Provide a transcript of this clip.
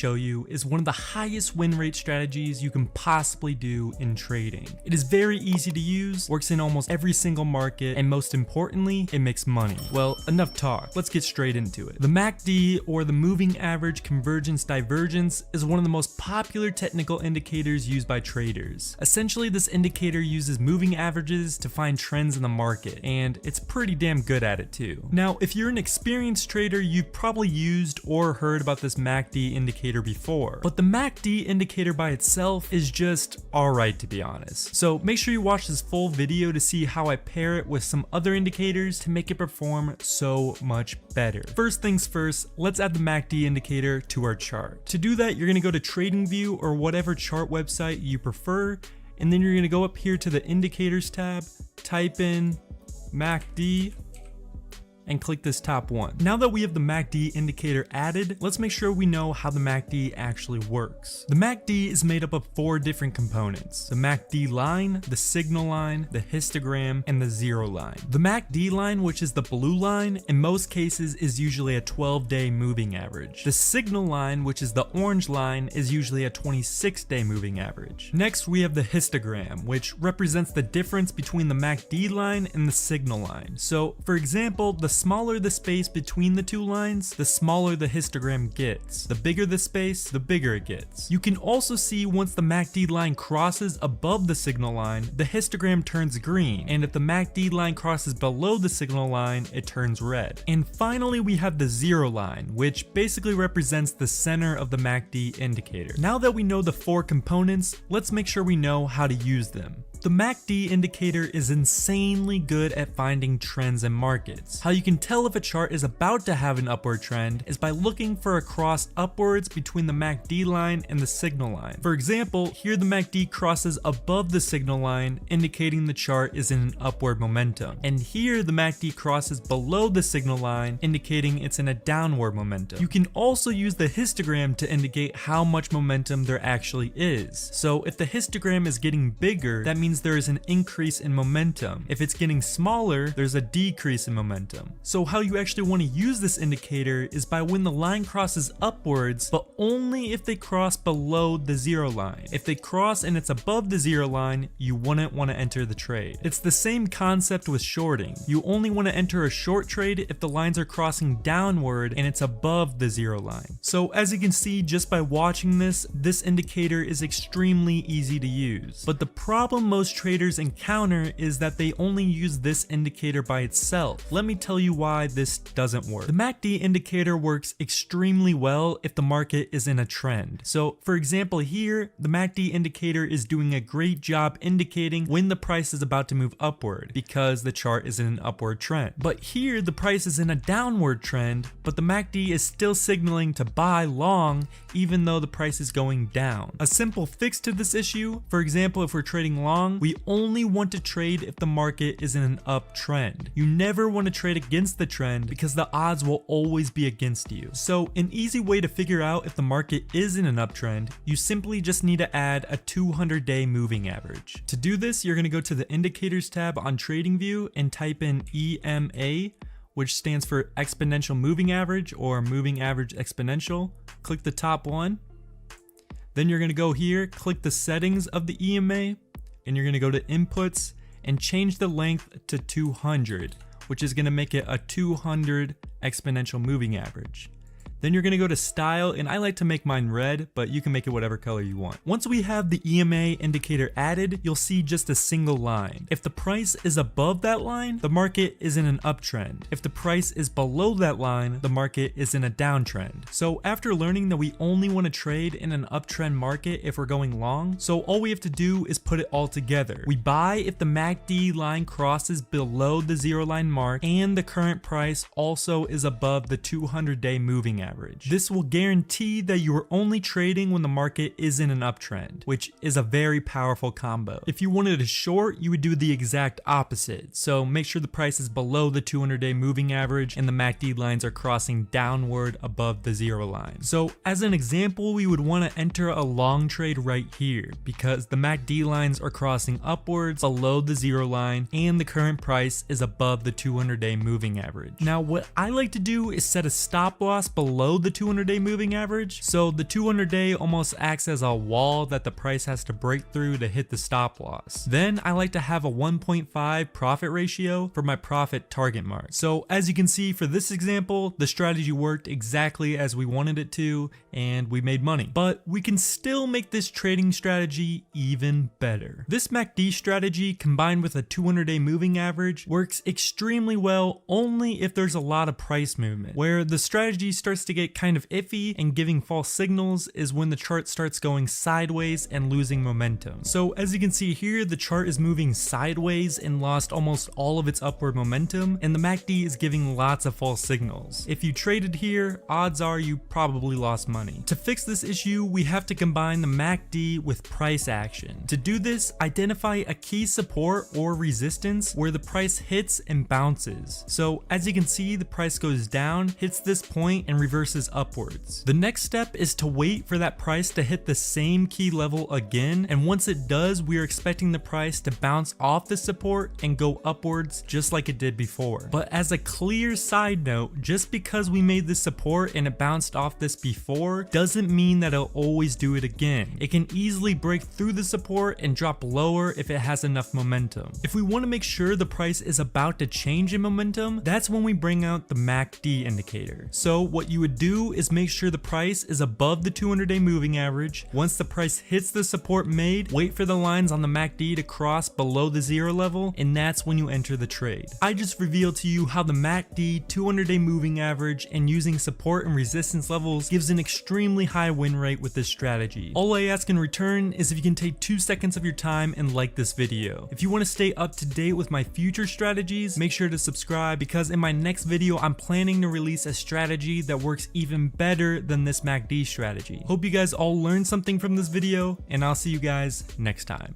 show you is one of the highest win rate strategies you can possibly do in trading. It is very easy to use, works in almost every single market, and most importantly, it makes money. Well, enough talk, let's get straight into it. The MACD, or the Moving Average Convergence Divergence, is one of the most popular technical indicators used by traders. Essentially, this indicator uses moving averages to find trends in the market, and it's pretty damn good at it too. Now, if you're an experienced trader, you've probably used or heard about this MACD indicator before, but the MACD indicator by itself is just alright, to be honest. So make sure you watch this full video to see how I pair it with some other indicators to make it perform so much better. First things first, let's add the MACD indicator to our chart. To do that, you're going to go to TradingView or whatever chart website you prefer, and then you're going to go up here to the Indicators tab, type in MACD, and click this top one. Now that we have the MACD indicator added, let's make sure we know how the MACD actually works. The MACD is made up of 4 different components: the MACD line, the signal line, the histogram, and the zero line. The MACD line, which is the blue line, in most cases is usually a 12-day moving average. The signal line, which is the orange line, is usually a 26-day moving average. Next, we have the histogram, which represents the difference between the MACD line and the signal line. So, for example, the smaller the space between the two lines, the smaller the histogram gets. The bigger the space, the bigger it gets. You can also see once the MACD line crosses above the signal line, the histogram turns green, and if the MACD line crosses below the signal line, it turns red. And finally, we have the zero line, which basically represents the center of the MACD indicator. Now that we know the 4 components, let's make sure we know how to use them. The MACD indicator is insanely good at finding trends in markets. How you can tell if a chart is about to have an upward trend is by looking for a cross upwards between the MACD line and the signal line. For example, here the MACD crosses above the signal line, indicating the chart is in an upward momentum. And here the MACD crosses below the signal line, indicating it's in a downward momentum. You can also use the histogram to indicate how much momentum there actually is. So if the histogram is getting bigger, that means there is an increase in momentum. If it's getting smaller, there's a decrease in momentum. So how you actually want to use this indicator is by when the line crosses upwards, but only if they cross below the zero line. If they cross and it's above the zero line, you wouldn't want to enter the trade. It's the same concept with shorting. You only want to enter a short trade if the lines are crossing downward and it's above the zero line. So as you can see just by watching this indicator is extremely easy to use. But the problem most traders encounter is that they only use this indicator by itself. Let me tell you why this doesn't work. The MACD indicator works extremely well if the market is in a trend. So for example here, the MACD indicator is doing a great job indicating when the price is about to move upward because the chart is in an upward trend. But here the price is in a downward trend, but the MACD is still signaling to buy long even though the price is going down. A simple fix to this issue, for example, if we're trading long, we only want to trade if the market is in an uptrend. You never want to trade against the trend because the odds will always be against you. So an easy way to figure out if the market is in an uptrend, you simply just need to add a 200-day moving average. To do this, you're going to go to the Indicators tab on TradingView and type in EMA, which stands for Exponential Moving Average or Moving Average Exponential. Click the top one. Then you're going to go here, click the settings of the EMA, and you're going to go to Inputs and change the length to 200, which is going to make it a 200 exponential moving average. Then you're going to go to Style, and I like to make mine red, but you can make it whatever color you want. Once we have the EMA indicator added, you'll see just a single line. If the price is above that line, the market is in an uptrend. If the price is below that line, the market is in a downtrend. So after learning that we only want to trade in an uptrend market if we're going long, so all we have to do is put it all together. We buy if the MACD line crosses below the zero line mark and the current price also is above the 200-day moving average. This will guarantee that you are only trading when the market is in an uptrend, which is a very powerful combo. If you wanted to short, you would do the exact opposite. So make sure the price is below the 200-day moving average and the MACD lines are crossing downward above the zero line. So as an example, we would want to enter a long trade right here because the MACD lines are crossing upwards below the zero line and the current price is above the 200-day moving average. Now what I like to do is set a stop loss below below the 200-day moving average. So the 200-day almost acts as a wall that the price has to break through to hit the stop loss. Then I like to have a 1.5 profit ratio for my profit target mark. So as you can see for this example, the strategy worked exactly as we wanted it to, and we made money. But we can still make this trading strategy even better. This MACD strategy combined with a 200-day moving average works extremely well only if there's a lot of price movement. Where the strategy starts to get kind of iffy and giving false signals is when the chart starts going sideways and losing momentum. So as you can see here, the chart is moving sideways and lost almost all of its upward momentum, and the MACD is giving lots of false signals. If you traded here, odds are you probably lost money. To fix this issue, we have to combine the MACD with price action. To do this, identify a key support or resistance where the price hits and bounces. So as you can see, the price goes down, hits this point, and reverses upwards. The next step is to wait for that price to hit the same key level again, and once it does, we are expecting the price to bounce off the support and go upwards just like it did before. But as a clear side note, just because we made this support and it bounced off this before doesn't mean that it'll always do it again. It can easily break through the support and drop lower if it has enough momentum. If we want to make sure the price is about to change in momentum, that's when we bring out the MACD indicator. So what you would do is make sure the price is above the 200-day moving average. Once the price hits the support made, wait for the lines on the MACD to cross below the 0 level, and that's when you enter the trade. I just revealed to you how the MACD 200-day moving average and using support and resistance levels gives an extremely high win rate with this strategy. All I ask in return is if you can take 2 seconds of your time and like this video. If you want to stay up to date with my future strategies, make sure to subscribe, because in my next video I'm planning to release a strategy that works even better than this MACD strategy. Hope you guys all learned something from this video, and I'll see you guys next time.